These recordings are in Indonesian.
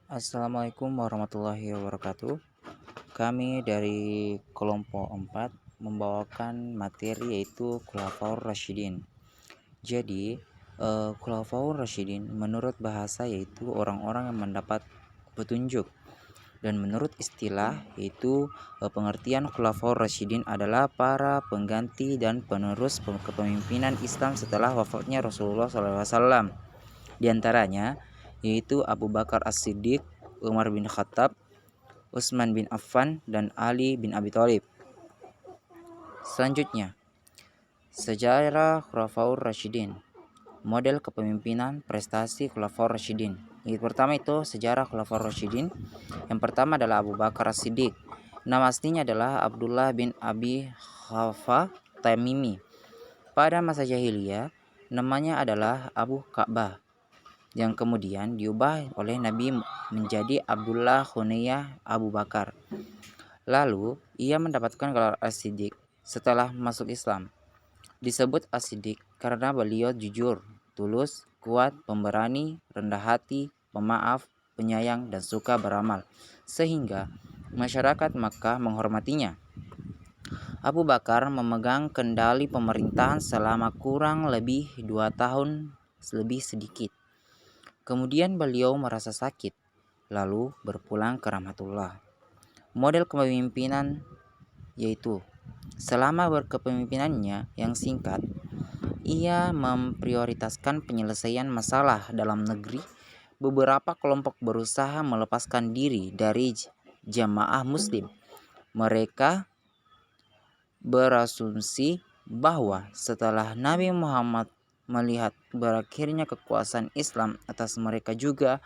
Assalamualaikum warahmatullahi wabarakatuh. Kami dari kelompok 4 membawakan materi yaitu Khulafaur Rasyidin. Jadi, Khulafaur Rasyidin menurut bahasa yaitu orang-orang yang mendapat petunjuk, dan menurut istilah yaitu pengertian Khulafaur Rasyidin adalah para pengganti dan penerus kepemimpinan Islam setelah wafatnya Rasulullah SAW. Di antaranya yaitu Abu Bakar As-Siddiq, Umar bin Khattab, Utsman bin Affan, dan Ali bin Abi Thalib. Selanjutnya, sejarah Khulafaur Rasyidin. Model kepemimpinan prestasi Khulafaur Rasyidin. Yang pertama itu sejarah Khulafaur Rasyidin. Yang pertama adalah Abu Bakar As-Siddiq. Nama aslinya adalah Abdullah bin Abi Khafa Tamimi. Pada masa jahiliyah, namanya adalah Abu Ka'bah, yang kemudian diubah oleh Nabi menjadi Abdullah Hunayah Abu Bakar. Lalu ia mendapatkan gelar As-Siddiq setelah masuk Islam. Disebut As-Siddiq karena beliau jujur, tulus, kuat, pemberani, rendah hati, pemaaf, penyayang, dan suka beramal, sehingga masyarakat Makkah menghormatinya. Abu Bakar memegang kendali pemerintahan selama kurang lebih 2 tahun lebih sedikit. Kemudian beliau merasa sakit, lalu berpulang ke rahmatullah. Model kepemimpinan yaitu selama berkepemimpinannya yang singkat, ia memprioritaskan penyelesaian masalah dalam negeri. Beberapa kelompok berusaha melepaskan diri dari jamaah muslim. Mereka berasumsi bahwa setelah Nabi Muhammad melihat berakhirnya kekuasaan Islam atas mereka, juga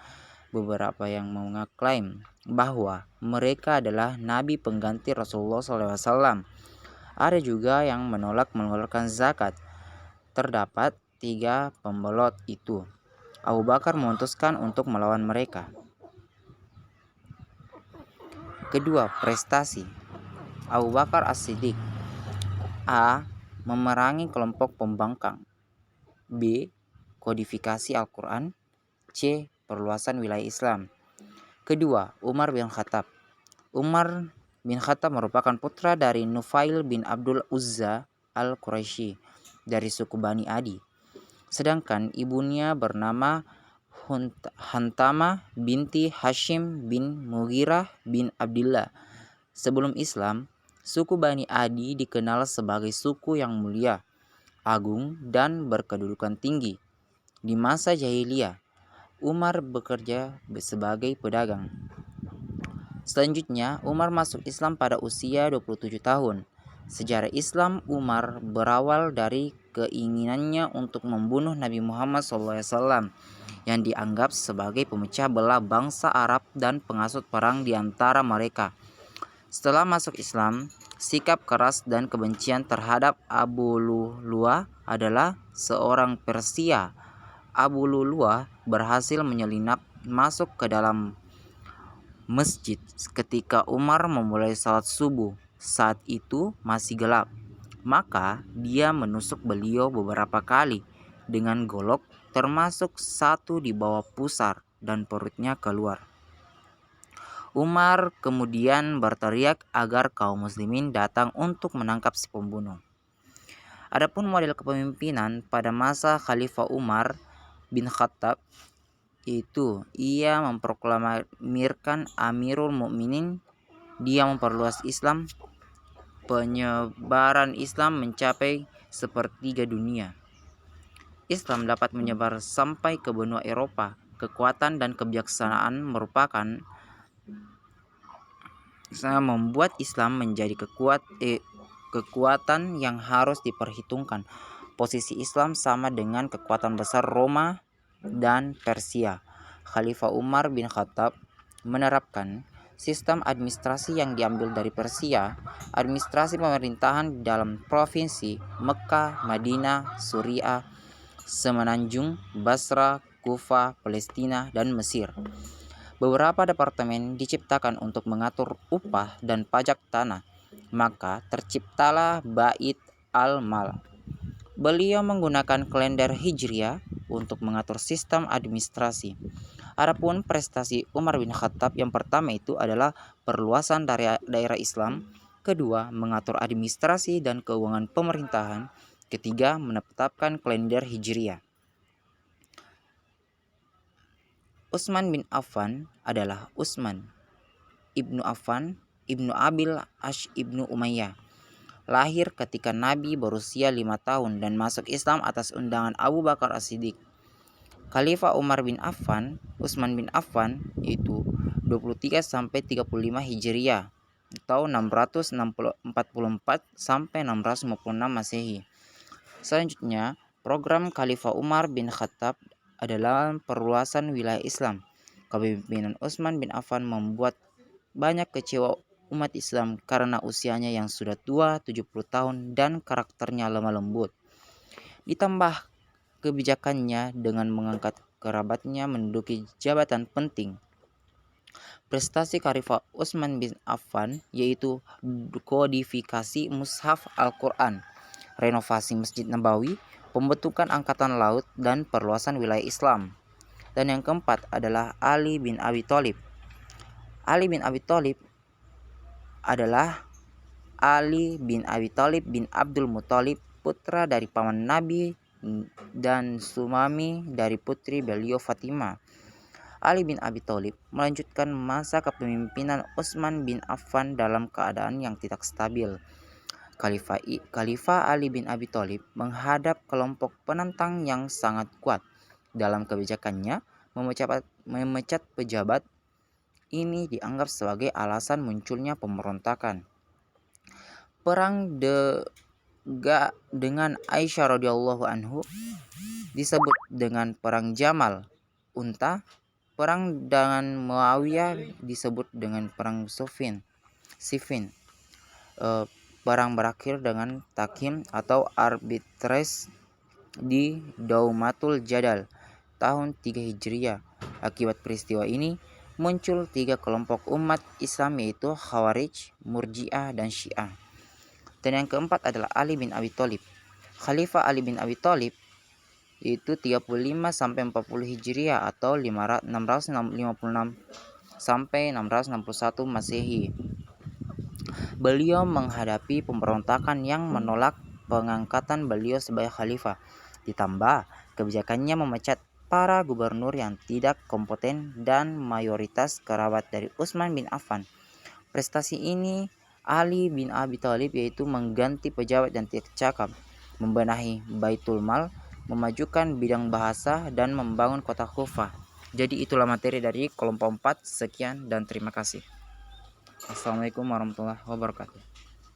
beberapa yang mengaklaim bahwa mereka adalah nabi pengganti Rasulullah SAW. Ada juga yang menolak mengeluarkan zakat. Terdapat 3 pembelot itu. Abu Bakar memutuskan untuk melawan mereka. Kedua, prestasi Abu Bakar As-Siddiq. A. Memerangi kelompok pembangkang. B. Kodifikasi Al-Quran. C. Perluasan wilayah Islam. Kedua, Umar bin Khattab. Umar bin Khattab merupakan putra dari Nufail bin Abdul Uzza al-Quraisy dari suku Bani Adi. Sedangkan ibunya bernama Hantama binti Hashim bin Mughirah bin Abdillah. Sebelum Islam, suku Bani Adi dikenal sebagai suku yang mulia, agung, dan berkedudukan tinggi. Di masa jahiliyah, Umar bekerja sebagai pedagang. Selanjutnya, Umar masuk Islam pada usia 27 tahun. Sejarah Islam Umar berawal dari keinginannya untuk membunuh Nabi Muhammad SAW yang dianggap sebagai pemecah belah bangsa Arab dan penghasut perang di antara mereka. Setelah masuk Islam, sikap keras dan kebencian terhadap Abu Lu'lu'ah adalah seorang Persia. Abu Lu'lu'ah berhasil menyelinap masuk ke dalam masjid ketika Umar memulai salat subuh. Saat itu masih gelap, maka dia menusuk beliau beberapa kali dengan golok, termasuk satu di bawah pusar dan perutnya keluar. Umar kemudian berteriak agar kaum muslimin datang untuk menangkap si pembunuh. Adapun model kepemimpinan pada masa Khalifah Umar bin Khattab, itu ia memproklamirkan Amirul Mukminin. Dia memperluas Islam. Penyebaran Islam mencapai sepertiga dunia. Islam dapat menyebar sampai ke benua Eropa. Kekuatan dan kebijaksanaan membuat Islam menjadi kekuatan yang harus diperhitungkan. Posisi Islam sama dengan kekuatan besar Roma dan Persia. Khalifah Umar bin Khattab menerapkan sistem administrasi yang diambil dari Persia. Administrasi pemerintahan dalam provinsi Mekah, Madinah, Suriah, Semenanjung, Basra, Kufah, Palestina, dan Mesir. Beberapa departemen diciptakan untuk mengatur upah dan pajak tanah. Maka terciptalah Bait al-Mal. Beliau menggunakan kalender Hijriah untuk mengatur sistem administrasi. Adapun prestasi Umar bin Khattab yang pertama itu adalah perluasan daerah Islam, kedua mengatur administrasi dan keuangan pemerintahan, ketiga menetapkan kalender Hijriah. Utsman bin Affan adalah Utsman ibnu Affan ibnu Abil Ash ibnu Umayyah. Lahir ketika Nabi berusia 5 tahun dan masuk Islam atas undangan Abu Bakar As-Siddiq. Khalifah Umar bin Affan, Utsman bin Affan itu 23 sampai 35 Hijriah atau 644 sampai 656 Masehi. Selanjutnya, program Khalifah Umar bin Khattab adalah perluasan wilayah Islam. Kepemimpinan Utsman bin Affan membuat banyak kecewa umat Islam karena usianya yang sudah tua 70 tahun dan karakternya lemah lembut. Ditambah kebijakannya dengan mengangkat kerabatnya menduduki jabatan penting. Prestasi Khalifah Utsman bin Affan yaitu kodifikasi Mushaf Al-Quran, renovasi Masjid Nabawi, pembentukan Angkatan Laut, dan perluasan wilayah Islam. Dan yang keempat adalah Ali bin Abi Thalib. Ali bin Abi Thalib adalah Ali bin Abi Thalib bin Abdul Muthalib, putra dari paman Nabi dan Sumami dari putri beliau Fatimah. Ali bin Abi Thalib melanjutkan masa kepemimpinan Utsman bin Affan dalam keadaan yang tidak stabil. Khalifah Ali bin Abi Thalib menghadap kelompok penentang yang sangat kuat. Dalam kebijakannya, memecat pejabat ini dianggap sebagai alasan munculnya pemberontakan. Perang dengan Aisyah radhiyallahu anhu disebut dengan Perang Jamal Unta. Perang dengan Muawiyah disebut dengan Perang Siffin. Perang berakhir dengan takhim atau arbitrase di Daumatul Jadal tahun 3 Hijriah. Akibat peristiwa ini muncul 3 kelompok umat Islam yaitu Khawarij, Murji'ah, dan Syiah. Dan yang keempat adalah Ali bin Abi Thalib. Khalifah Ali bin Abi Thalib yaitu 35 sampai 40 Hijriah atau 656 sampai 661 Masehi. Beliau menghadapi pemberontakan yang menolak pengangkatan beliau sebagai khalifah. Ditambah kebijakannya memecat para gubernur yang tidak kompeten dan mayoritas kerabat dari Utsman bin Affan. Prestasi ini Ali bin Abi Thalib yaitu mengganti pejabat yang tidak cakap, membenahi Baitul Mal, memajukan bidang bahasa, dan membangun kota Kufah. Jadi itulah materi dari kelompok 4. Sekian dan terima kasih. Assalamualaikum warahmatullahi wabarakatuh.